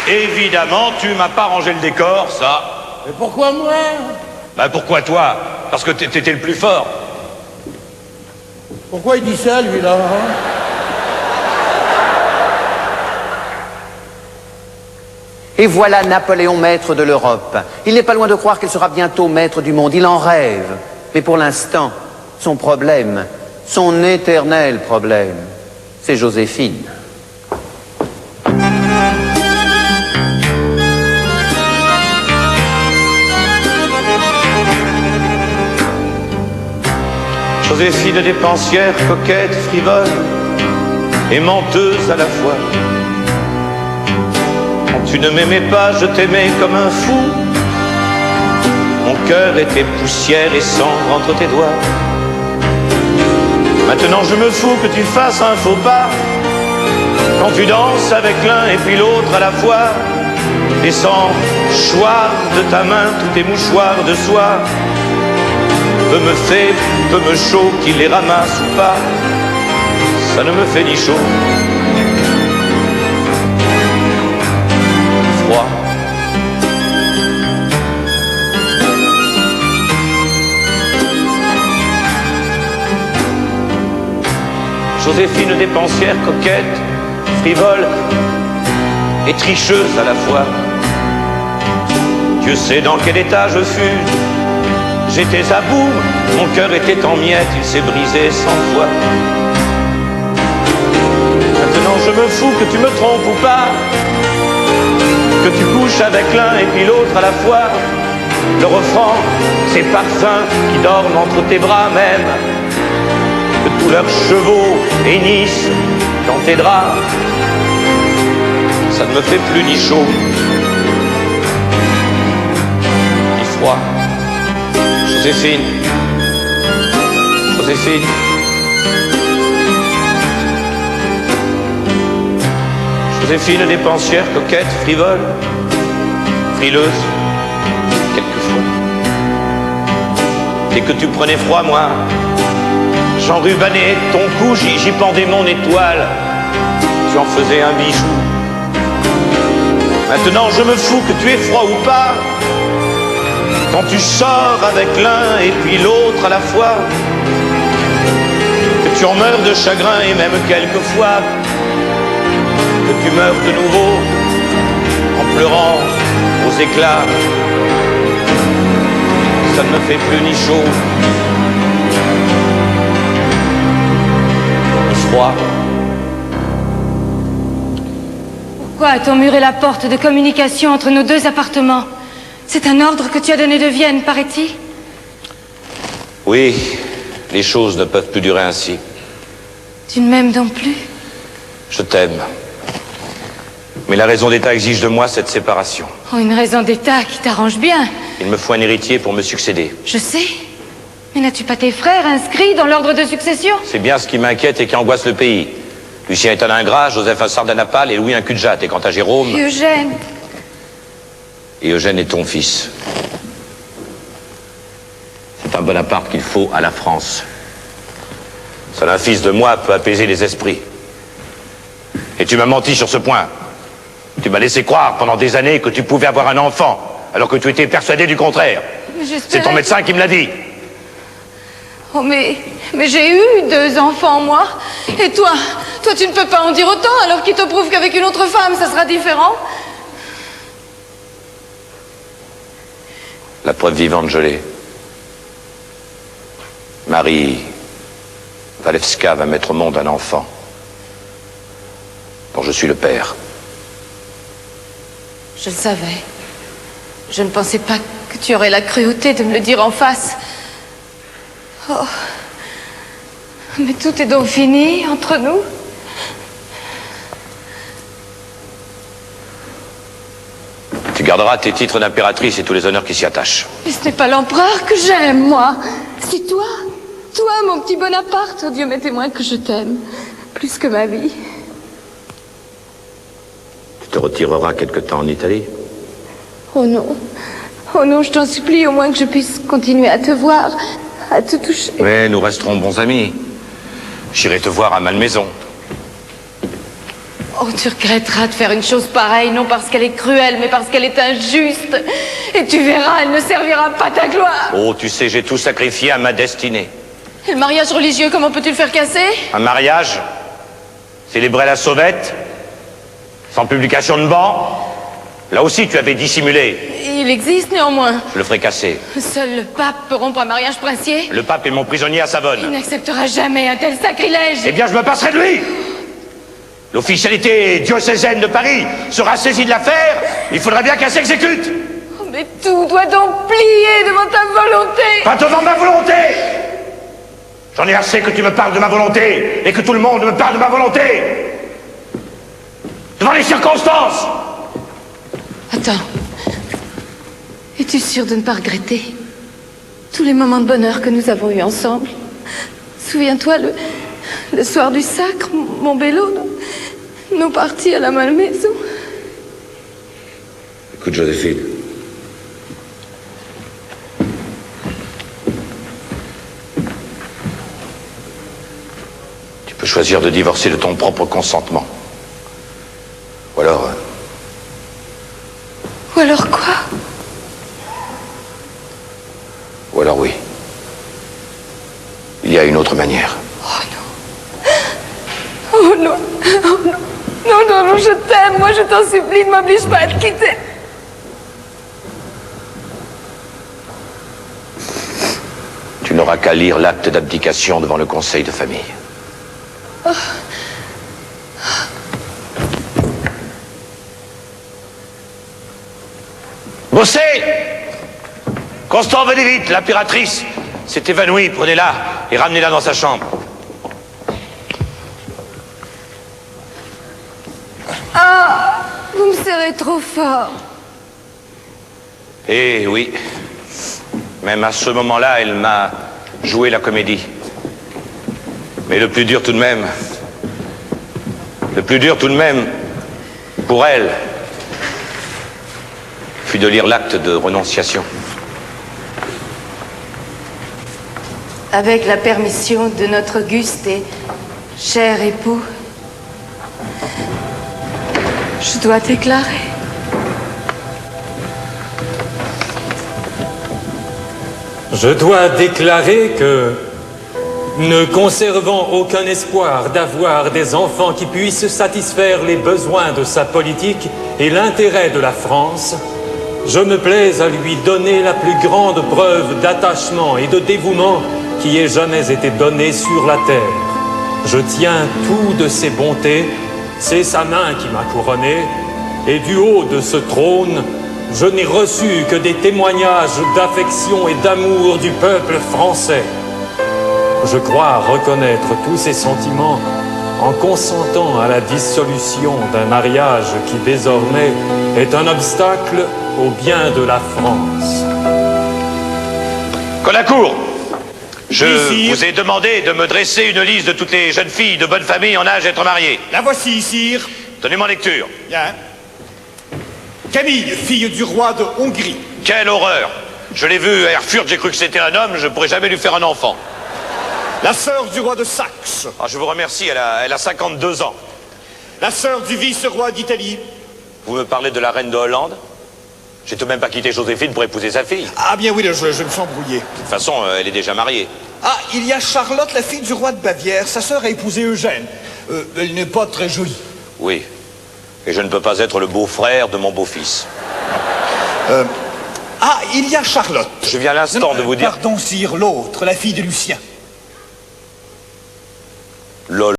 évidemment, tu m'as pas rangé le décor, ça. Mais pourquoi moi? Bah pourquoi toi? Parce que t'étais le plus fort. Pourquoi il dit ça, lui-là, hein? Et voilà Napoléon maître de l'Europe. Il n'est pas loin de croire qu'il sera bientôt maître du monde. Il en rêve. Mais pour l'instant, son problème, son éternel problème, c'est Joséphine. Joséphine dépensière, coquette, frivole et menteuse à la fois. Quand tu ne m'aimais pas, je t'aimais comme un fou. Mon cœur était poussière et cendre entre tes doigts. Maintenant je me fous que tu fasses un faux pas. Quand tu danses avec l'un et puis l'autre à la fois, et sans choir de ta main tous tes mouchoirs de soie. Peu me fait, peu me chaud, qu'il les ramasse ou pas, ça ne me fait ni chaud, ni froid. Joséphine dépensière, coquette, frivole et tricheuse à la fois. Dieu sait dans quel état je fus. J'étais à bout, mon cœur était en miettes, il s'est brisé 100 fois. Maintenant je me fous que tu me trompes ou pas, que tu couches avec l'un et puis l'autre à la fois. Le refrain, ces parfums qui dorment entre tes bras même, que tous leurs chevaux hennissent dans tes draps. Ça ne me fait plus ni chaud, ni froid. Joséphine, Joséphine, Joséphine dépensière, coquette, frivole, frileuse, quelquefois. Dès que tu prenais froid, moi, j'enrubanais ton cou, j'y pendais mon étoile, tu en faisais un bijou. Maintenant je me fous que tu aies froid ou pas. Quand tu sors avec l'un et puis l'autre à la fois, que tu en meurs de chagrin et même quelquefois, que tu meurs de nouveau en pleurant aux éclats, ça ne me fait plus ni chaud, ni froid. Pourquoi a-t-on muré la porte de communication entre nos deux appartements? C'est un ordre que tu as donné de Vienne, paraît-il? Oui, les choses ne peuvent plus durer ainsi. Tu ne m'aimes donc plus? Je t'aime. Mais la raison d'État exige de moi cette séparation. Oh, une raison d'État qui t'arrange bien. Il me faut un héritier pour me succéder. Je sais. Mais n'as-tu pas tes frères inscrits dans l'ordre de succession? C'est bien ce qui m'inquiète et qui angoisse le pays. Lucien est un ingrat, Joseph un sardanapale et Louis un cul-de-jatte. Et quant à Jérôme... Et Eugène? Et Eugène est ton fils. C'est un Bonaparte qu'il faut à la France. Seul un fils de moi peut apaiser les esprits. Et tu m'as menti sur ce point. Tu m'as laissé croire pendant des années que tu pouvais avoir un enfant, alors que tu étais persuadé du contraire. C'est ton médecin qui me l'a dit. Oh, mais j'ai eu 2 enfants, moi. Et toi, tu ne peux pas en dire autant, alors qu'il te prouve qu'avec une autre femme, ça sera différent. La preuve vivante, je l'ai. Marie Walewska va mettre au monde un enfant dont je suis le père. Je le savais. Je ne pensais pas que tu aurais la cruauté de me le dire en face. Oh. Mais tout est donc fini entre nous? Tu garderas tes titres d'impératrice et tous les honneurs qui s'y attachent. Mais ce n'est pas l'empereur que j'aime, moi. C'est toi. Toi, mon petit Bonaparte. Oh Dieu m'est témoin que je t'aime. Plus que ma vie. Tu te retireras quelque temps en Italie? Oh non. Oh non, je t'en supplie, au moins que je puisse continuer à te voir, à te toucher. Mais nous resterons bons amis. J'irai te voir à Malmaison. Oh, tu regretteras de faire une chose pareille, non parce qu'elle est cruelle, mais parce qu'elle est injuste. Et tu verras, elle ne servira pas ta gloire. Oh, tu sais, j'ai tout sacrifié à ma destinée. Et le mariage religieux, comment peux-tu le faire casser? Un mariage, célébrer la sauvette, sans publication de banc. Là aussi, tu avais dissimulé. Il existe néanmoins. Je le ferai casser. Seul le pape peut rompre un mariage princier. Le pape est mon prisonnier à Il Savone. n'acceptera jamais un tel sacrilège. Eh bien, je me passerai de lui. L'officialité diocésaine de Paris sera saisie de l'affaire. Il faudrait bien qu'elle s'exécute. Oh, mais tout doit donc plier devant ta volonté. Pas devant ma volonté. J'en ai assez que tu me parles de ma volonté et que tout le monde me parle de ma volonté. Devant les circonstances. Attends. Es-tu sûr de ne pas regretter tous les moments de bonheur que nous avons eus ensemble? Souviens-toi, le soir du sacre, mon vélo, nos parties à la malmaison. Écoute, Joséphine. Tu peux choisir de divorcer de ton propre consentement. Ou alors... Ou alors quoi? Ou alors oui. Il y a une autre manière. Oh non. Oh non. Non, non, non, je t'aime. Moi, je t'en supplie, ne m'oblige pas à te quitter. Tu n'auras qu'à lire l'acte d'abdication devant le conseil de famille. Oh. Bossez! Constant, venez vite, l'impératrice s'est évanouie, prenez-la et ramenez-la dans sa chambre. Ah, vous me serrez trop fort. Eh oui, même à ce moment-là, elle m'a joué la comédie. Mais le plus dur tout de même, pour elle, fut de lire l'acte de renonciation. Avec la permission de notre auguste et cher époux, je dois déclarer. Je dois déclarer que, ne conservant aucun espoir d'avoir des enfants qui puissent satisfaire les besoins de sa politique et l'intérêt de la France, je me plais à lui donner la plus grande preuve d'attachement et de dévouement qui ait jamais été donnée sur la terre. Je tiens tout de ses bontés, c'est sa main qui m'a couronné, et du haut de ce trône, je n'ai reçu que des témoignages d'affection et d'amour du peuple français. Je crois reconnaître tous ces sentiments en consentant à la dissolution d'un mariage qui désormais est un obstacle au bien de la France. Colincourt, je vous ai demandé de me dresser une liste de toutes les jeunes filles de bonne famille en âge d'être mariées. La voici, sire. Donnez-moi lecture. Bien. Camille, fille du roi de Hongrie. Quelle horreur! Je l'ai vu à Erfurt, j'ai cru que c'était un homme, je ne pourrais jamais lui faire un enfant. La sœur du roi de Saxe. Ah, je vous remercie, elle a 52 ans. La sœur du vice-roi d'Italie. Vous me parlez de la reine de Hollande? J'ai tout de même pas quitté Joséphine pour épouser sa fille. Ah bien oui, je me suis embrouillé. De toute façon, elle est déjà mariée. Ah, il y a Charlotte, la fille du roi de Bavière. Sa sœur a épousé Eugène. Elle n'est pas très jolie. Oui. Et je ne peux pas être le beau-frère de mon beau-fils. Ah, il y a Charlotte. Je viens à l'instant de vous dire... Pardon, sire, l'autre, la fille de Lucien. Lol.